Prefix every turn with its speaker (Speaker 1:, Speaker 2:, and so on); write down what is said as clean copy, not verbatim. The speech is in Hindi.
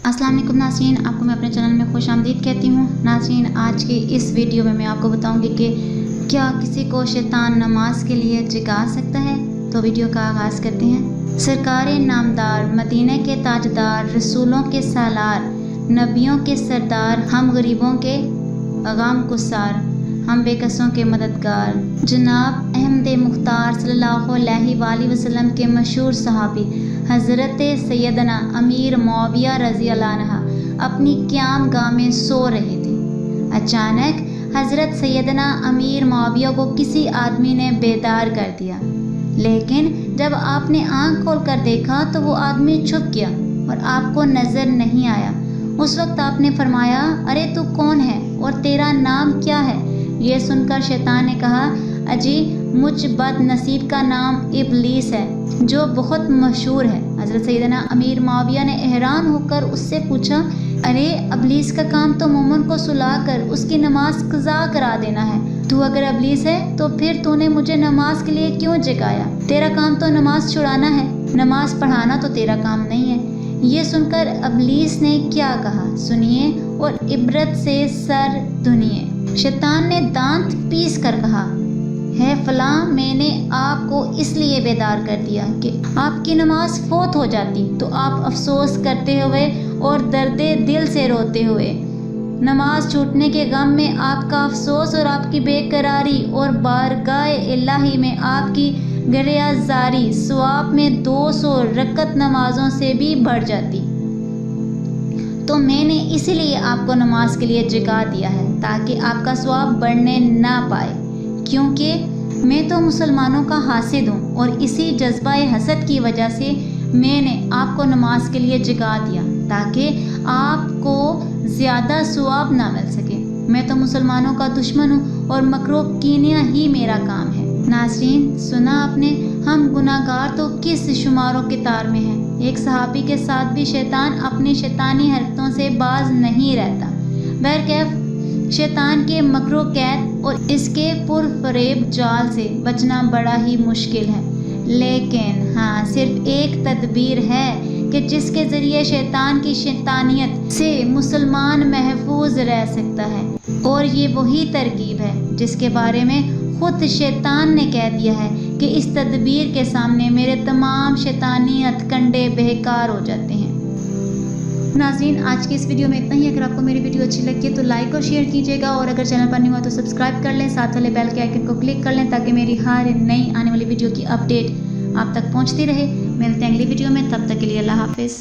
Speaker 1: अस्सलाम वालेकुम नाज़रीन, आपको मैं अपने चैनल में खुशामदीद कहती हूँ। नाज़रीन, आज के इस वीडियो में मैं आपको बताऊँगी कि क्या किसी को शैतान नमाज के लिए जगा सकता है। तो वीडियो का आगाज़ करते हैं। सरकार नामदार, मदीने के ताजदार, रसूलों के सालार, नबियों के सरदार, हम गरीबों के अगाम कुसार, हम बेकसों के मददगार, जनाब अहमद मुख्तार सल्लल्लाहु अलैहि वसल्लम के मशहूर सहाबी हज़रत सैयदना अमीर मुआविया रज़ी अल्लाह अन्हु अपनी क़याम गाह में सो रहे थे। अचानक हज़रत सैयदना अमीर मुआविया को किसी आदमी ने बेदार कर दिया, लेकिन जब आपने आँख खोल कर देखा तो वो आदमी छुप गया और आपको नज़र नहीं आया। उस वक्त आपने फरमाया, अरे तू कौन है और तेरा नाम क्या है? ये सुनकर शैतान ने कहा, अजी मुझ बदनसीब का नाम इबलीस है जो बहुत मशहूर है। हज़रत सैयदना अमीर मुआविया ने हैरान होकर उससे पूछा, अरे इबलीस का काम तो मोमिन को सुलाकर उसकी नमाज कज़ा करा देना है। तू अगर इबलीस है तो फिर तूने मुझे नमाज के लिए क्यों जगाया? तेरा काम तो नमाज छुड़ाना है, नमाज पढ़ाना तो तेरा काम नहीं है। ये सुनकर इबलीस ने क्या कहा सुनिए और इबरत से सर धुनिए। शैतान ने दांत पीस कर कहा, है फलां, मैंने आपको इसलिए बेदार कर दिया कि आपकी नमाज फौत हो जाती तो आप अफसोस करते हुए और दर्दे दिल से रोते हुए, नमाज छूटने के गम में आपका अफसोस और आपकी बेकरारी और बारगाह इलाही में आपकी गिरयाजारी सवाब में 200 रकत नमाजों से भी बढ़ जाती। तो मैंने इसीलिए आपको नमाज के लिए जगा दिया है ताकि आपका सवाब बढ़ने ना पाए, क्योंकि मैं तो मुसलमानों का हासिद हूँ और इसी जज्बा हसद की वजह से मैंने आपको नमाज के लिए जगा दिया ताकि आपको ज़्यादा सवाब ना मिल सके। मैं तो मुसलमानों का दुश्मन हूँ और मकरो कीनिया ही मेरा काम है। नाज़रीन, सुना आपने, हम गुनाहगार तो किस शुमारों के तार में हैं। एक सहाबी के साथ भी शैतान अपनी शैतानी हरकतों से बाज नहीं रहता। बहरकैफ शैतान के मकरो कैद और इसके पुरफरेब जाल से बचना बड़ा ही मुश्किल है, लेकिन हाँ, सिर्फ एक तदबीर है कि जिसके ज़रिए शैतान की शैतानियत से मुसलमान महफूज रह सकता है, और ये वही तरकीब है जिसके बारे में खुद शैतान ने कह दिया है कि इस तदबीर के सामने मेरे तमाम शैतानी हथकंडे बेकार हो जाते हैं। नाज़रीन, आज की इस वीडियो में इतना ही। अगर आपको मेरी वीडियो अच्छी लगी है तो लाइक और शेयर कीजिएगा, और अगर चैनल पर नहीं हुआ तो सब्सक्राइब कर लें, साथ वाले बेल के आइकन को क्लिक कर लें ताकि मेरी हर नई आने वाली वीडियो की अपडेट आप तक पहुंचती रहे। मिलते हैं अगली वीडियो में, तब तक के लिए अल्लाह हाफिज़।